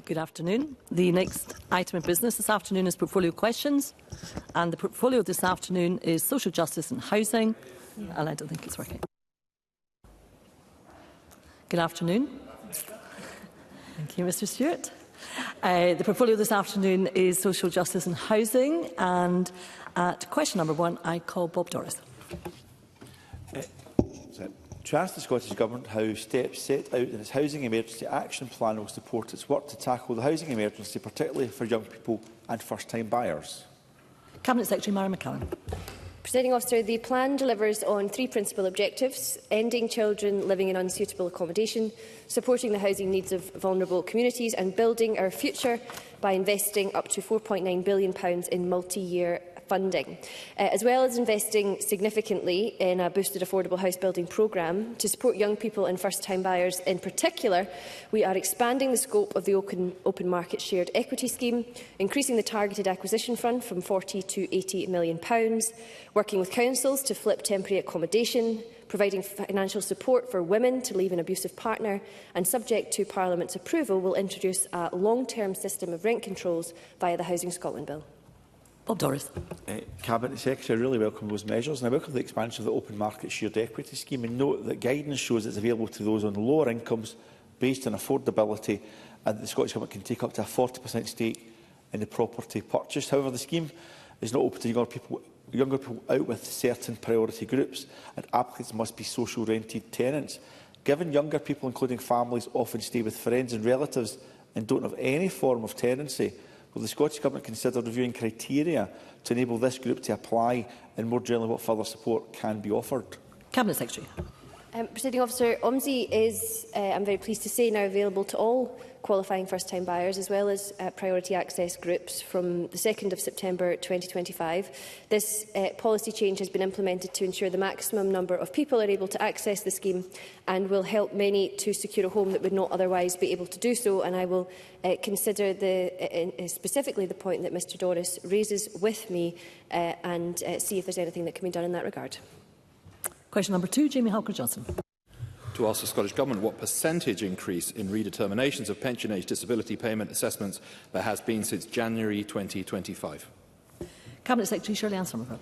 Good afternoon. The next item of business this afternoon is portfolio questions, and the portfolio this afternoon is social justice and housing. And I don't think it's working. Good afternoon. Thank you, Mr. Stewart. The portfolio this afternoon is social justice and housing, and at question number 1, I call Bob Doris. To ask the Scottish Government how steps set out in its Housing Emergency Action Plan will support its work to tackle the housing emergency, particularly for young people and first-time buyers. Cabinet Secretary Mara McCallum. Presiding Officer, the plan delivers on 3 principal objectives: ending children living in unsuitable accommodation, supporting the housing needs of vulnerable communities and building our future by investing up to £4.9 billion in multi-year funding, as well as investing significantly in a boosted affordable house building programme to support young people and first-time buyers. In particular, we are expanding the scope of the open market shared equity scheme, increasing the targeted acquisition fund from £40 to £80 million, working with councils to flip temporary accommodation, providing financial support for women to leave an abusive partner, and subject to Parliament's approval, will introduce a long-term system of rent controls via the Housing Scotland Bill. Bob Doris. Cabinet Secretary, I really welcome those measures, and I welcome the expansion of the open market shared equity scheme, and note that guidance shows it's available to those on lower incomes based on affordability, and the Scottish Government can take up to a 40% stake in the property purchased. However, the scheme is not open to younger people out with certain priority groups, and applicants must be social rented tenants. Given younger people, including families, often stay with friends and relatives and don't have any form of tenancy, will the Scottish Government consider reviewing criteria to enable this group to apply, and more generally what further support can be offered? Cabinet Secretary. Presiding Officer, OMSI is, I'm very pleased to say, now available to all qualifying first-time buyers, as well as priority access groups, from the 2nd of September 2025. This policy change has been implemented to ensure the maximum number of people are able to access the scheme, and will help many to secure a home that would not otherwise be able to do so. And I will consider specifically the point that Mr Doris raises with me and see if there's anything that can be done in that regard. Question number 2, Jamie Halker-Johnson. To ask the Scottish Government what percentage increase in redeterminations of pension age disability payment assessments there has been since January 2025. Cabinet Secretary Shirley-Ann Somerville.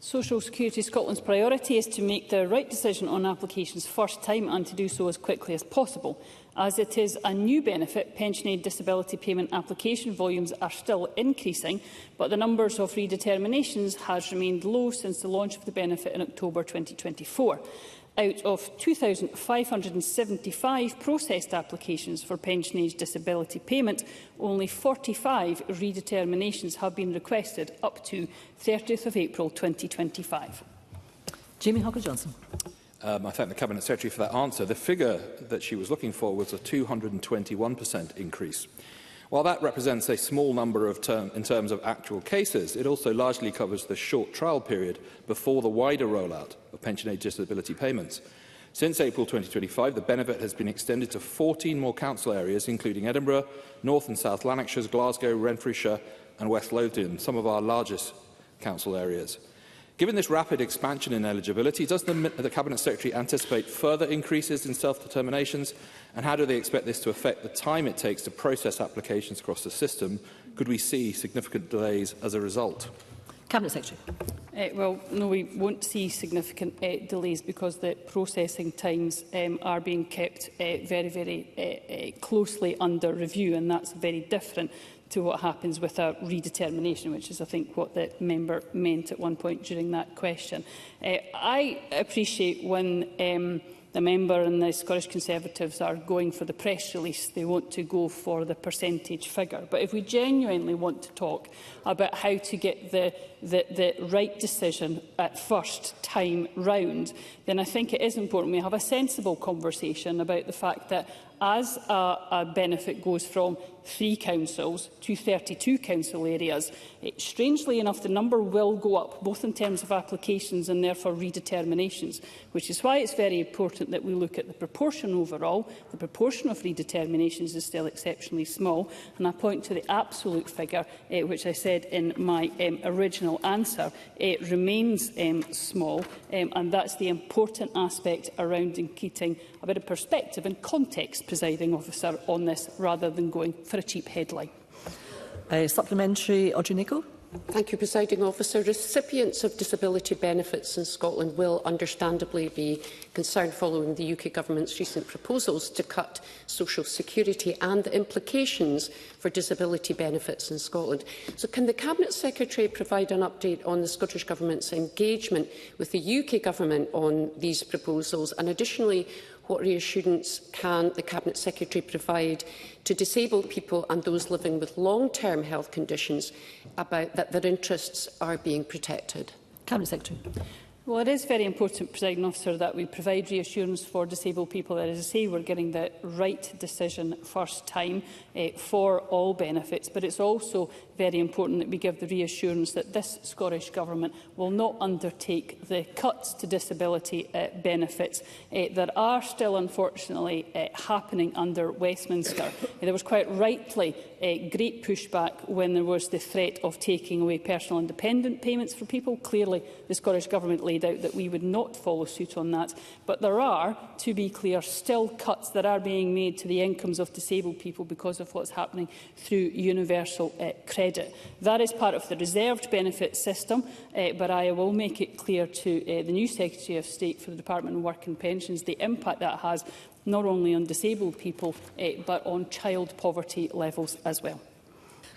Social Security Scotland's priority is to make the right decision on applications first time, and to do so as quickly as possible. As it is a new benefit, pension aid disability payment application volumes are still increasing, but the numbers of redeterminations has remained low since the launch of the benefit in October 2024. Out of 2,575 processed applications for pension age disability payment, only 45 redeterminations have been requested up to 30th of April 2025. Jamie Halker-Johnson. I thank the Cabinet Secretary for that answer. The figure that she was looking for was a 221% increase. While that represents a small number in terms of actual cases, it also largely covers the short trial period before the wider rollout of pension age disability payments. Since April 2025, the benefit has been extended to 14 more council areas, including Edinburgh, North and South Lanarkshire, Glasgow, Renfrewshire and West Lothian, some of our largest council areas. Given this rapid expansion in eligibility, does the Cabinet Secretary anticipate further increases in self-determinations, and how do they expect this to affect the time it takes to process applications across the system? Could we see significant delays as a result? Cabinet Secretary. Well, no, we won't see significant delays, because the processing times are being kept very closely under review, and that's very different to what happens with a redetermination, which is, I think, what the member meant at one point during that question. I appreciate when the member and the Scottish Conservatives are going for the press release, they want to go for the percentage figure. But if we genuinely want to talk about how to get the right decision at first time round, then I think it is important we have a sensible conversation about the fact that as a benefit goes from 3 councils to 32 council areas, strangely enough, the number will go up, both in terms of applications and therefore redeterminations, which is why it's very important that we look at the proportion overall. The proportion of redeterminations is still exceptionally small, and I point to the absolute figure, which I said in my original answer. It remains small, and that's the important aspect around keeping a bit of perspective and context Presiding Officer, on this, rather than going for a cheap headline. Supplementary, Audrey Nicholl. Thank you, Presiding Officer. Recipients of disability benefits in Scotland will understandably be concerned following the UK Government's recent proposals to cut social security and the implications for disability benefits in Scotland. So can the Cabinet Secretary provide an update on the Scottish Government's engagement with the UK Government on these proposals? And additionally, what reassurance can the Cabinet Secretary provide to disabled people and those living with long-term health conditions about that their interests are being protected? Cabinet Secretary. Well, it is very important, Presiding Officer, that we provide reassurance for disabled people that, as I say, we're getting the right decision first time for all benefits. But it's also very important that we give the reassurance that this Scottish Government will not undertake the cuts to disability benefits that are still, unfortunately, happening under Westminster. There was quite rightly great pushback when there was the threat of taking away personal independent payments for people. Clearly, the Scottish Government laid out that we would not follow suit on that. But there are, to be clear, still cuts that are being made to the incomes of disabled people because of what's happening through universal credit. That is part of the reserved benefit system, but I will make it clear to the new Secretary of State for the Department of Work and Pensions the impact that has not only on disabled people but on child poverty levels as well.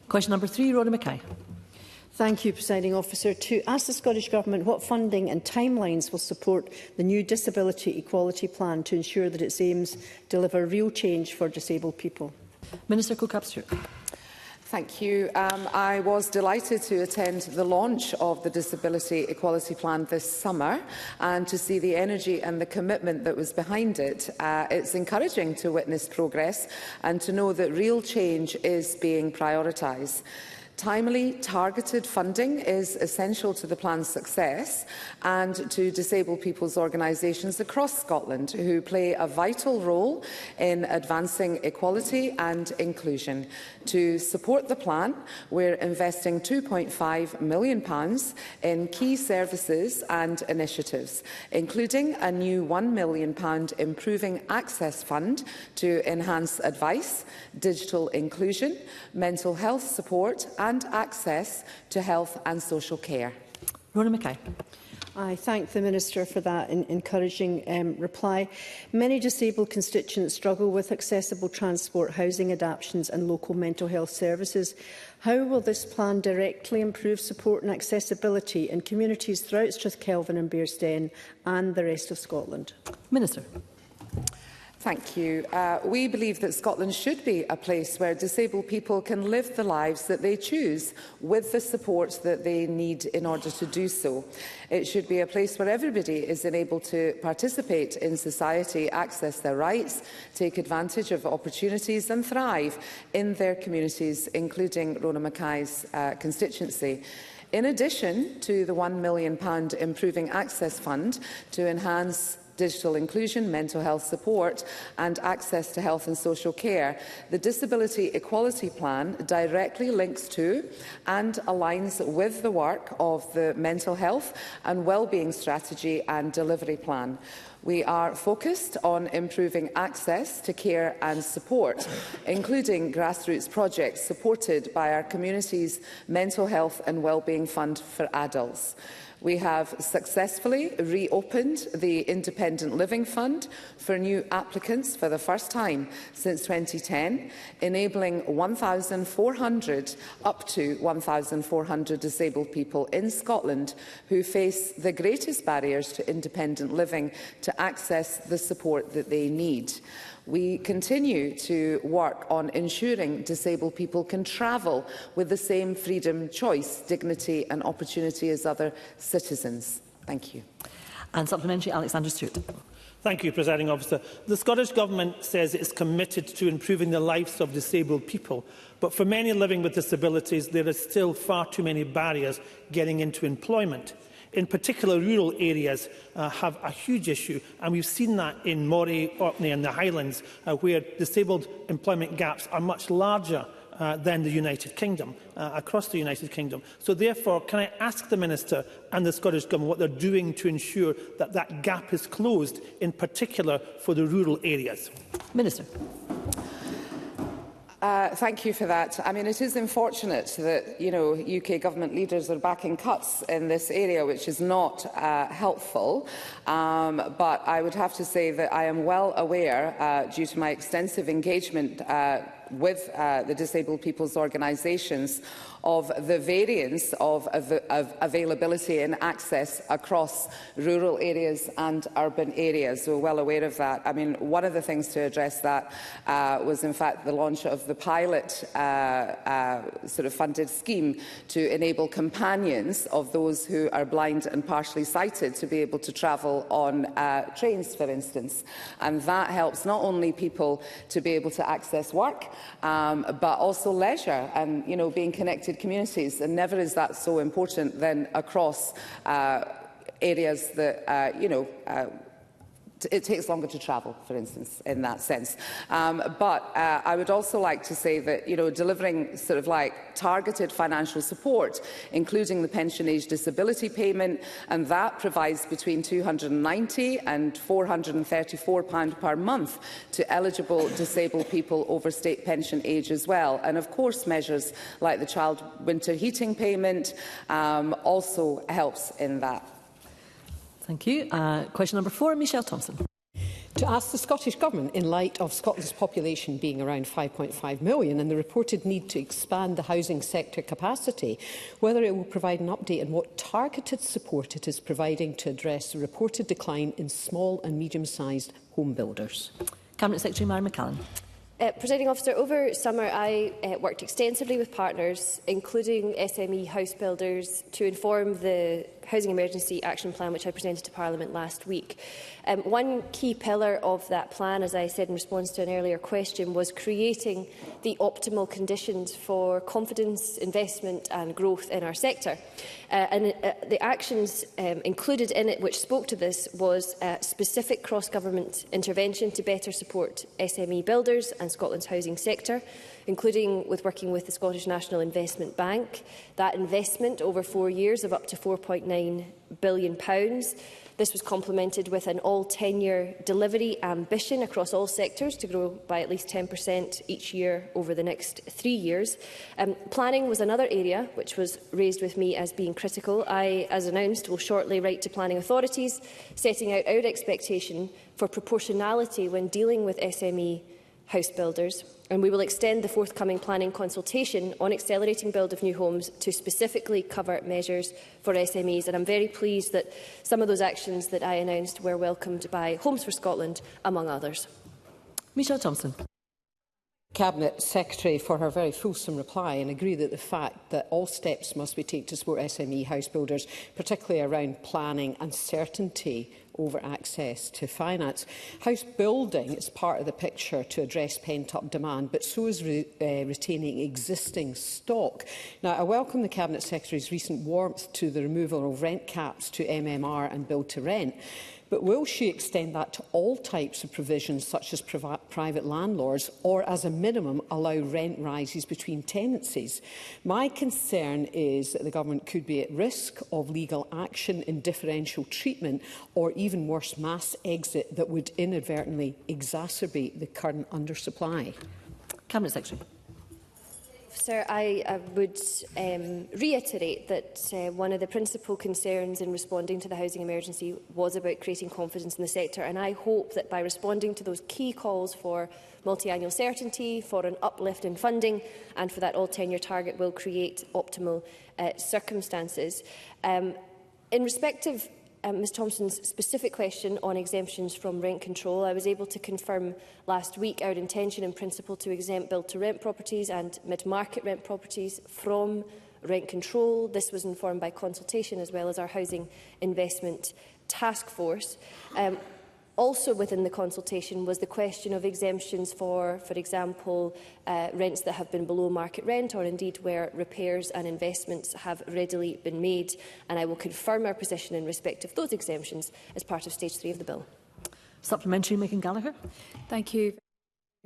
Question number 3, Rhoda Mackay. Thank you, Presiding Officer. To ask the Scottish Government what funding and timelines will support the new Disability Equality Plan to ensure that its aims deliver real change for disabled people. Minister Cook-Stewart. Thank you. I was delighted to attend the launch of the Disability Equality Plan this summer and to see the energy and the commitment that was behind it. It's encouraging to witness progress and to know that real change is being prioritised. Timely, targeted funding is essential to the plan's success and to disabled people's organisations across Scotland who play a vital role in advancing equality and inclusion. To support the plan, we're investing £2.5 million in key services and initiatives, including a new £1 million Improving Access Fund to enhance advice, digital inclusion, mental health support and access to health and social care. Rhoda Mackay. I thank the Minister for that encouraging reply. Many disabled constituents struggle with accessible transport, housing adaptations and local mental health services. How will this plan directly improve support and accessibility in communities throughout Strathkelvin and Bearsden and the rest of Scotland? Minister. Thank you. We believe that Scotland should be a place where disabled people can live the lives that they choose with the support that they need in order to do so. It should be a place where everybody is enabled to participate in society, access their rights, take advantage of opportunities and thrive in their communities, including Rhoda Mackay's constituency. In addition to the £1 million Improving Access Fund to enhance digital inclusion, mental health support and access to health and social care, the Disability Equality Plan directly links to and aligns with the work of the Mental Health and Wellbeing Strategy and Delivery Plan. We are focused on improving access to care and support, including grassroots projects supported by our community's Mental Health and Wellbeing Fund for Adults. We have successfully reopened the Independent Living Fund for new applicants for the first time since 2010, enabling 1,400 up to 1,400 disabled people in Scotland who face the greatest barriers to independent living to access the support that they need. We continue to work on ensuring disabled people can travel with the same freedom, choice, dignity and opportunity as other citizens. Thank you. And supplementary, Alexander Stewart. Thank you, Presiding Officer. The Scottish Government says it is committed to improving the lives of disabled people, but for many living with disabilities, there are still far too many barriers getting into employment. In particular, rural areas have a huge issue, and we've seen that in Moray, Orkney and the Highlands, where disabled employment gaps are much larger than the United Kingdom, across the United Kingdom. So therefore, can I ask the Minister and the Scottish Government what they're doing to ensure that that gap is closed, in particular for the rural areas? Minister. Thank you for that. I mean, it is unfortunate that, UK government leaders are backing cuts in this area, which is not helpful. But I would have to say that I am well aware, due to my extensive engagement with the disabled people's organisations, of the variance of availability and access across rural areas and urban areas. We're well aware of that. I mean, one of the things to address that was, in fact, the launch of the pilot sort of funded scheme to enable companions of those who are blind and partially sighted to be able to travel on trains, for instance. And that helps not only people to be able to access work, but also leisure and, being connected communities, and never is that so important then across areas that, it takes longer to travel, for instance, in that sense. But I would also like to say that, delivering sort of like targeted financial support, including the pension age disability payment, and that provides between £290 and £434 per month to eligible disabled people over state pension age as well. And of course, measures like the child winter heating payment also helps in that. Thank you. Question number 4, Michelle Thompson. To ask the Scottish Government, in light of Scotland's population being around 5.5 million and the reported need to expand the housing sector capacity, whether it will provide an update on what targeted support it is providing to address the reported decline in small and medium-sized home builders. Cabinet Secretary Mary McCallan. Presiding Officer, over summer I worked extensively with partners, including SME house builders, to inform the Housing Emergency Action Plan, which I presented to Parliament last week. One key pillar of that plan, as I said in response to an earlier question, was creating the optimal conditions for confidence, investment and growth in our sector. The actions included in it, which spoke to this, was specific cross-government intervention to better support SME builders and Scotland's housing sector, including with working with the Scottish National Investment Bank. That investment over 4 years of up to £4.9 billion. This was complemented with an all-tenure delivery ambition across all sectors to grow by at least 10% each year over the next 3 years. Planning was another area which was raised with me as being critical. I, as announced, will shortly write to planning authorities, setting out our expectation for proportionality when dealing with SME house builders, and we will extend the forthcoming planning consultation on accelerating build of new homes to specifically cover measures for SMEs. And I'm very pleased that some of those actions that I announced were welcomed by Homes for Scotland, among others. Michelle Thompson. Cabinet Secretary for her very fulsome reply, and agree that the fact that all steps must be taken to support SME house builders, particularly around planning and certainty over access to finance. House building is part of the picture to address pent-up demand, but so is retaining existing stock. Now, I welcome the Cabinet Secretary's recent warmth to the removal of rent caps to MMR and build-to-rent. But will she extend that to all types of provisions, such as private landlords, or as a minimum allow rent rises between tenancies? My concern is that the Government could be at risk of legal action in differential treatment, or even worse, mass exit that would inadvertently exacerbate the current undersupply. Cabinet Secretary. Sir, I would reiterate that one of the principal concerns in responding to the housing emergency was about creating confidence in the sector, and I hope that by responding to those key calls for multi-annual certainty, for an uplift in funding and for that all-tenure target will create optimal circumstances. In respect of Ms Thompson's specific question on exemptions from rent control, I was able to confirm last week our intention in principle to exempt build-to-rent properties and mid-market rent properties from rent control. This was informed by consultation as well as our Housing Investment Task Force. Also within the consultation was the question of exemptions for example, rents that have been below market rent, or indeed where repairs and investments have readily been made. And I will confirm our position in respect of those exemptions as part of Stage 3 of the bill. Supplementary, Megan Gallagher. Thank you.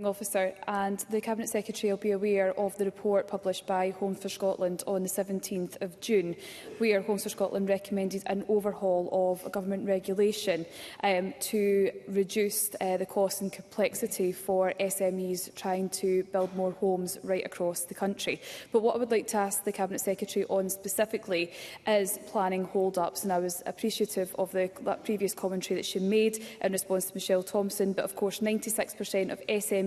Officer, and the Cabinet Secretary will be aware of the report published by Homes for Scotland on the 17th of June, where Homes for Scotland recommended an overhaul of government regulation to reduce the cost and complexity for SMEs trying to build more homes right across the country. But what I would like to ask the Cabinet Secretary on specifically is planning hold-ups, and I was appreciative of that previous commentary that she made in response to Michelle Thompson, but of course 96% of SME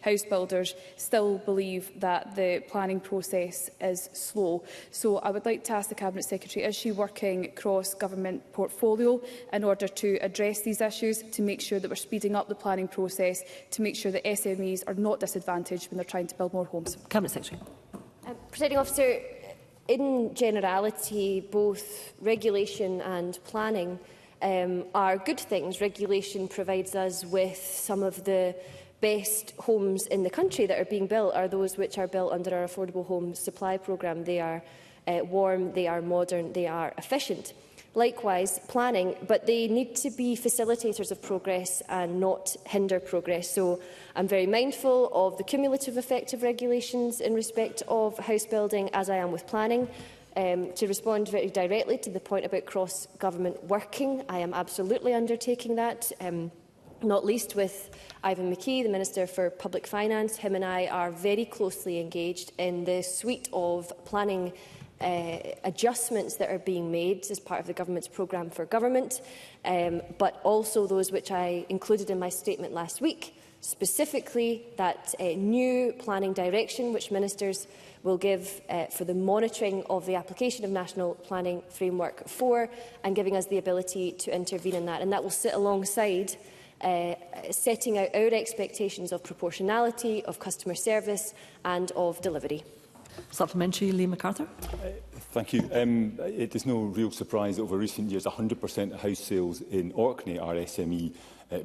house builders still believe that the planning process is slow. So I would like to ask the Cabinet Secretary, is she working cross-government portfolio in order to address these issues, to make sure that we're speeding up the planning process, to make sure that SMEs are not disadvantaged when they're trying to build more homes? Cabinet Secretary. Presiding Officer, in generality, both regulation and planning are good things. Regulation provides us with some of the best homes in the country that are being built are those which are built under our Affordable Home Supply Programme. They are warm, they are modern, they are efficient. Likewise, planning, but they need to be facilitators of progress and not hinder progress. So I'm very mindful of the cumulative effect of regulations in respect of house building, as I am with planning. To respond very directly to the point about cross-government working, I am absolutely undertaking that. Not least with Ivan McKee, the Minister for Public Finance. Him and I are very closely engaged in the suite of planning adjustments that are being made as part of the Government's programme for government, but also those which I included in my statement last week, specifically that new planning direction which Ministers will give for the monitoring of the application of National Planning Framework 4 and giving us the ability to intervene in that. And that will sit alongside setting out our expectations of proportionality, of customer service and of delivery. Supplementary, Liam MacArthur. Thank you. It is no real surprise that over recent years 100% of house sales in Orkney are SME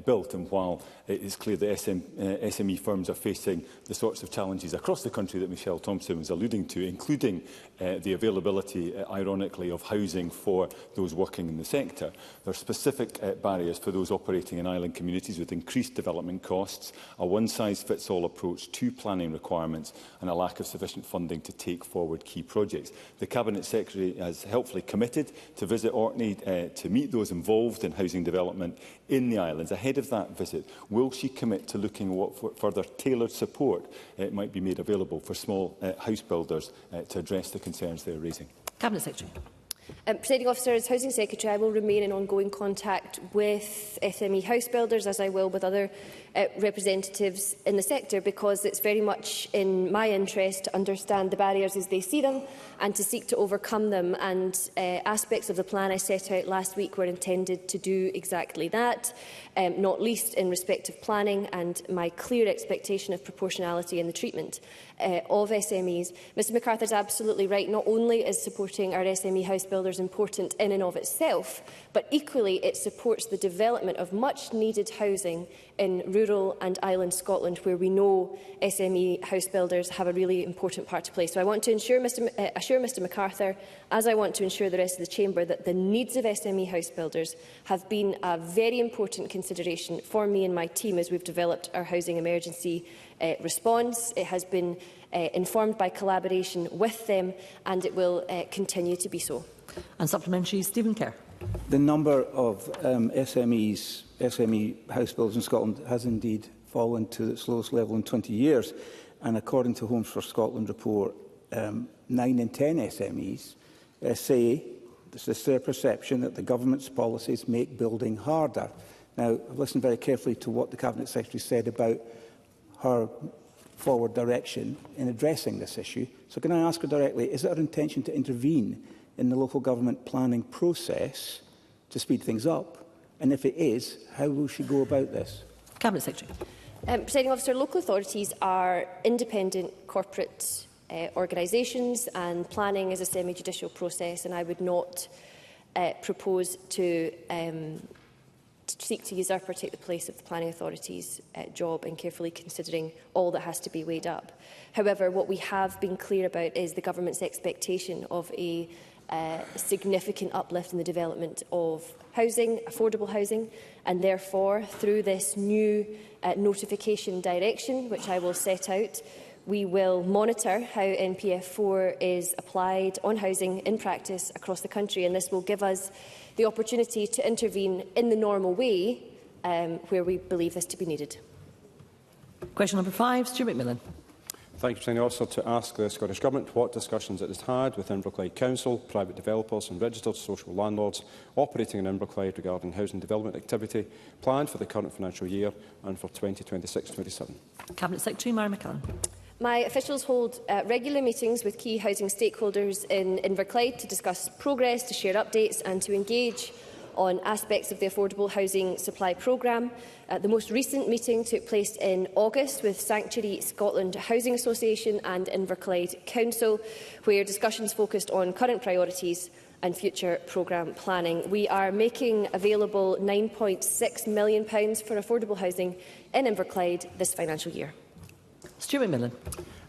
built, and while it is clear that SME firms are facing the sorts of challenges across the country that Michelle Thompson was alluding to, including the availability, ironically, of housing for those working in the sector, there are specific barriers for those operating in island communities with increased development costs, a one-size-fits-all approach to planning requirements and a lack of sufficient funding to take forward key projects. The Cabinet Secretary has helpfully committed to visit Orkney to meet those involved in housing development in the islands. Ahead of that visit, will she commit to looking at what further tailored support might be made available for small house builders to address the concerns they are raising? Cabinet Secretary. Presiding Officer, as Housing Secretary, I will remain in ongoing contact with SME house builders, as I will with other representatives in the sector, because it's very much in my interest to understand the barriers as they see them and to seek to overcome them. And aspects of the plan I set out last week were intended to do exactly that, not least in respect of planning and my clear expectation of proportionality in the treatment of SMEs. Mr MacArthur is absolutely right. Not only is supporting our SME house builders important in and of itself, but equally it supports the development of much needed housing in rural and island Scotland, where we know SME house builders have a really important part to play. So I want to assure Mr MacArthur, as I want to ensure the rest of the Chamber, that the needs of SME house builders have been a very important consideration for me and my team as we've developed our housing emergency response. It has been informed by collaboration with them, and it will continue to be so. And supplementary, Stephen Kerr. The number of SME house builders in Scotland has indeed fallen to its lowest level in 20 years. And according to Homes for Scotland report, 9 in 10 SMEs say this is their perception that the government's policies make building harder. Now, I've listened very carefully to what the Cabinet Secretary said about her forward direction in addressing this issue. So can I ask her directly, is it her intention to intervene in the local government planning process to speed things up? And if it is, how will she go about this? Cabinet Secretary. Presiding Officer, local authorities are independent corporate organisations, and planning is a semi-judicial process, and I would not propose to seek to usurp or take the place of the planning authority's job in carefully considering all that has to be weighed up. However, what we have been clear about is the government's expectation of a significant uplift in the development of housing, affordable housing, and therefore, through this new notification direction, which I will set out, we will monitor how NPF 4 is applied on housing in practice across the country, and this will give us the opportunity to intervene in the normal way where we believe this to be needed. Question number 5, Stuart McMillan. Thank you, Presiding Officer. To ask the Scottish Government what discussions it has had with Inverclyde Council, private developers and registered social landlords operating in Inverclyde regarding housing development activity planned for the current financial year and for 2026-27. Cabinet Secretary Mary McCallum. My officials hold regular meetings with key housing stakeholders in Inverclyde to discuss progress, to share updates and to engage on aspects of the affordable housing supply programme. The most recent meeting took place in August with Sanctuary Scotland Housing Association and Inverclyde Council, where discussions focused on current priorities and future programme planning. We are making available £9.6 million for affordable housing in Inverclyde this financial year. Stuart McMillan.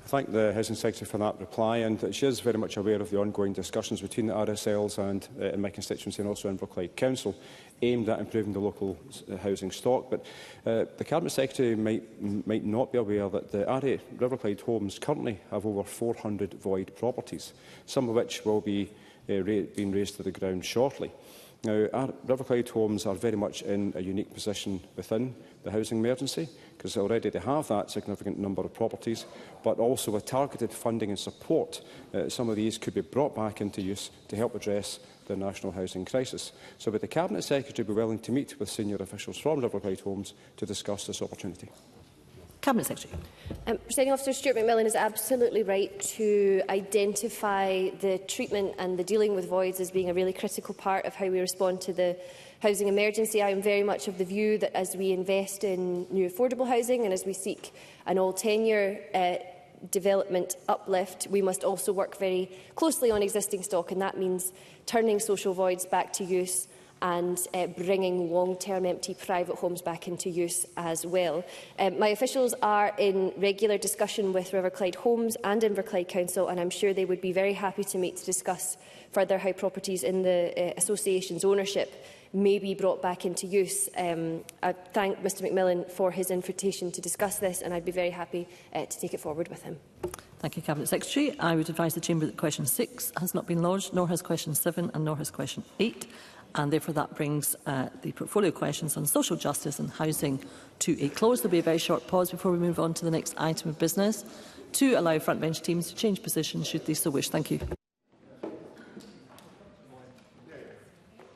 I thank the Housing Secretary for that reply, and she is very much aware of the ongoing discussions between the RSLs and in my constituency and also Inverclyde Council aimed at improving the local housing stock. But the Cabinet Secretary might not be aware that the Riverclyde Homes currently have over 400 void properties, some of which will be being raised to the ground shortly. Now, our Riverclyde Homes are very much in a unique position within the housing emergency, because already they have that significant number of properties, but also with targeted funding and support, some of these could be brought back into use to help address the national housing crisis. So would the Cabinet Secretary be willing to meet with senior officials from Riverclyde Homes to discuss this opportunity? Cabinet Secretary. Presiding Officer, Stuart McMillan is absolutely right to identify the treatment and the dealing with voids as being a really critical part of how we respond to the housing emergency. I am very much of the view that as we invest in new affordable housing and as we seek an all-tenure development uplift, we must also work very closely on existing stock, and that means turning social voids back to use and bringing long-term empty private homes back into use as well. My officials are in regular discussion with Riverclyde Homes and Inverclyde Council, and I'm sure they would be very happy to meet to discuss further how properties in the association's ownership may be brought back into use. I thank Mr McMillan for his invitation to discuss this, and I'd be very happy to take it forward with him. Thank you, Cabinet Secretary. I would advise the Chamber that question 6 has not been lodged, nor has question 7 and nor has question 8. And therefore that brings the portfolio questions on social justice and housing to a close. There will be a very short pause before we move on to the next item of business to allow frontbench teams to change positions should they so wish. Thank you.